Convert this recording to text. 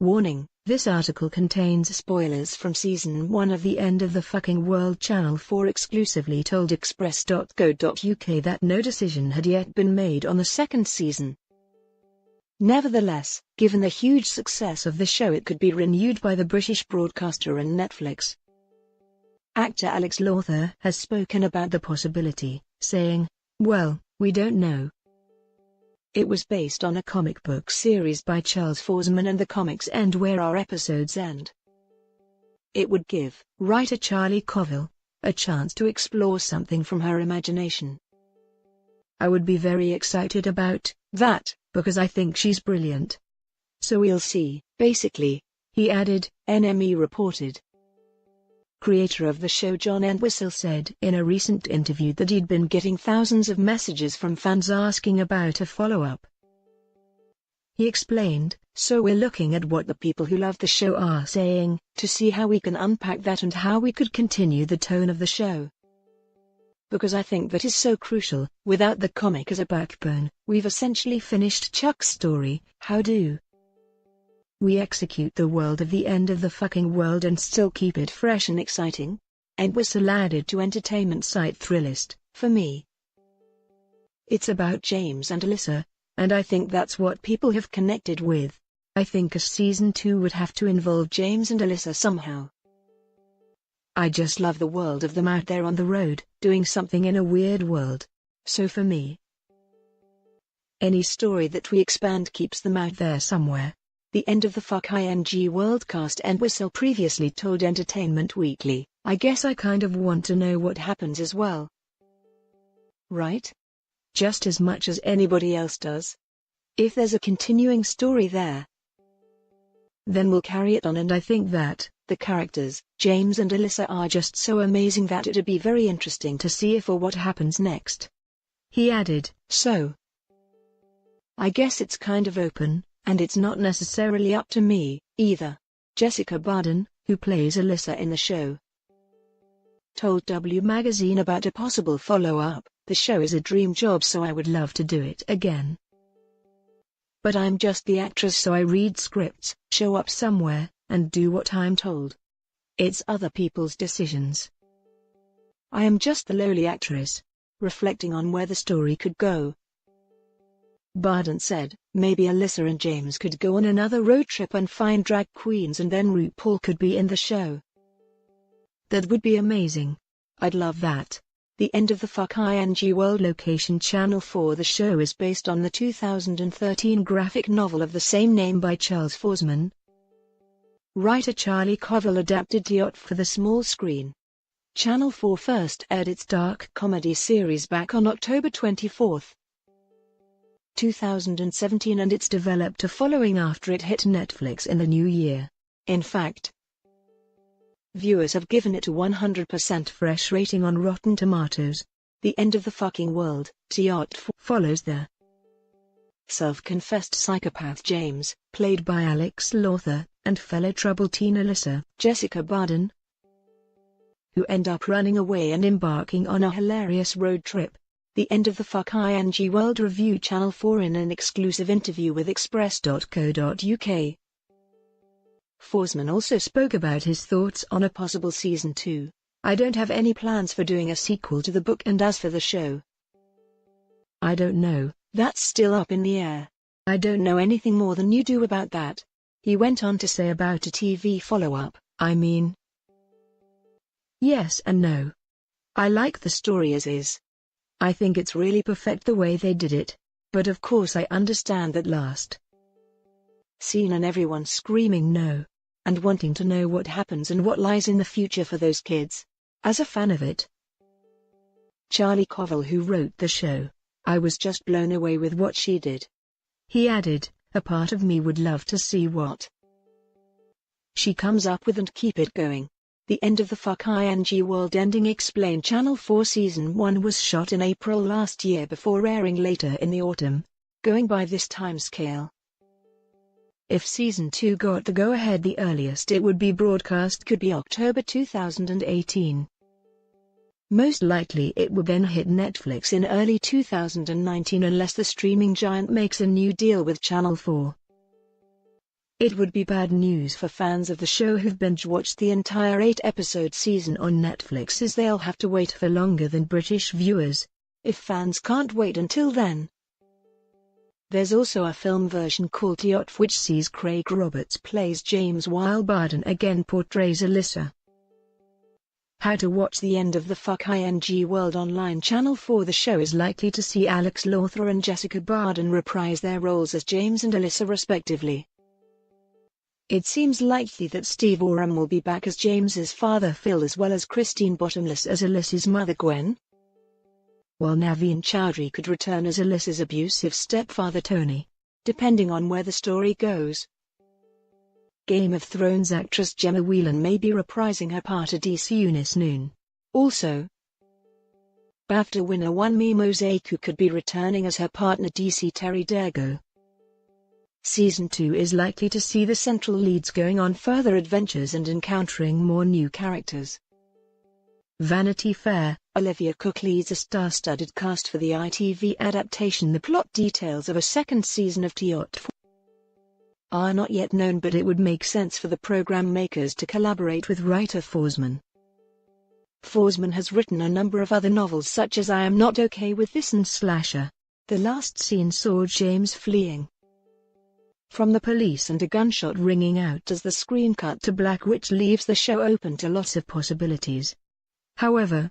Warning: this article contains spoilers from Season 1 of The End of the Fucking World. Channel 4 exclusively told Express.co.uk that no decision had yet been made on the second season. Nevertheless, given the huge success of the show, it could be renewed by the British broadcaster and Netflix. Actor Alex Lawther has spoken about the possibility, saying, "Well, we don't know. It was based on a comic book series by Charles Forsman, and the comics end where our episodes end. It would give writer Charlie Covell a chance to explore something from her imagination. I would be very excited about that, because I think she's brilliant. So we'll see, basically," he added, NME reported. Creator of the show John Entwistle said in a recent interview that he'd been getting thousands of messages from fans asking about a follow-up. He explained, "So we're looking at what the people who love the show are saying, to see how we can unpack that and how we could continue the tone of the show. Because I think that is so crucial. Without the comic as a backbone, we've essentially finished Chuck's story. How do we execute the world of The End of the Fucking World and still keep it fresh and exciting?" Entwistle added to entertainment site Thrillist, "For me, it's about James and Alyssa, and I think that's what people have connected with. I think a season 2 would have to involve James and Alyssa somehow. I just love the world of them out there on the road, doing something in a weird world. So for me, any story that we expand keeps them out there somewhere." The End of the Fucking World cast Entwistle previously told Entertainment Weekly, "I guess I kind of want to know what happens as well. Right? Just as much as anybody else does. If there's a continuing story there, then we'll carry it on, and I think that the characters, James and Alyssa, are just so amazing that it'd be very interesting to see if or what happens next." He added, "So I guess it's kind of open, and it's not necessarily up to me, either." Jessica Barden, who plays Alyssa in the show, told W Magazine about a possible follow-up, "The show is a dream job, so I would love to do it again. But I'm just the actress, so I read scripts, show up somewhere, and do what I'm told. It's other people's decisions. I am just the lowly actress, reflecting on where the story could go." Barden said, "Maybe Alyssa and James could go on another road trip and find drag queens, and then RuPaul could be in the show. That would be amazing. I'd love that." The End of the Fucking World location Channel 4. The show is based on the 2013 graphic novel of the same name by Charles Forsman. Writer Charlie Covell adapted TOWIE for the small screen. Channel 4 first aired its dark comedy series back on October 24, 2017, and it's developed a following after it hit Netflix in the new year. In fact, viewers have given it a 100% fresh rating on Rotten Tomatoes. The End of the Fucking World, TOWIE, follows the self-confessed psychopath James, played by Alex Lawther, and fellow trouble teen Alyssa, Jessica Barden, who end up running away and embarking on a hilarious road trip. The End of the Fucking World review Channel 4 in an exclusive interview with Express.co.uk. Forsman also spoke about his thoughts on a possible season 2. "I don't have any plans for doing a sequel to the book, and as for the show, I don't know, that's still up in the air. I don't know anything more than you do about that." He went on to say about a TV follow-up, "I mean, yes and no. I like the story as is. I think it's really perfect the way they did it. But of course I understand that last scene and everyone screaming no, and wanting to know what happens and what lies in the future for those kids. As a fan of it." Charlie Covell, who wrote the show, "I was just blown away with what she did." He added, "A part of me would love to see what she comes up with and keep it going." The End of the Fucking World ending explained Channel 4 Season 1 was shot in April last year before airing later in the autumn. Going by this timescale, if Season 2 got the go-ahead, the earliest it would be broadcast could be October 2018. Most likely it would then hit Netflix in early 2019 unless the streaming giant makes a new deal with Channel 4. It would be bad news for fans of the show who've binge-watched the entire 8-episode season on Netflix, as they'll have to wait for longer than British viewers, if fans can't wait until then. There's also a film version called TOWIE, which sees Craig Roberts plays James while Barden again portrays Alyssa. How to watch the end of the Fuck World online channel 4. The show is likely to see Alex Lawther and Jessica Barden reprise their roles as James and Alyssa respectively. It seems likely that Steve Oram will be back as James's father Phil, as well as Christine Bottomless as Alyssa's mother Gwen, while Naveen Chowdhury could return as Alyssa's abusive stepfather Tony, depending on where the story goes. Game of Thrones actress Gemma Whelan may be reprising her part of DC Eunice Noon. Also, BAFTA winner Wunmi Mosaku could be returning as her partner DC Terry Dergo. Season 2 is likely to see the central leads going on further adventures and encountering more new characters. Vanity Fair, Olivia Cooke leads a star-studded cast for the ITV adaptation. The plot details of a second season of TOWIE are not yet known, but it would make sense for the program makers to collaborate with writer Forsman. Forsman has written a number of other novels such as I Am Not Okay With This and Slasher. The last scene saw James fleeing from the police and a gunshot ringing out as the screen cut to black, which leaves the show open to lots of possibilities. However,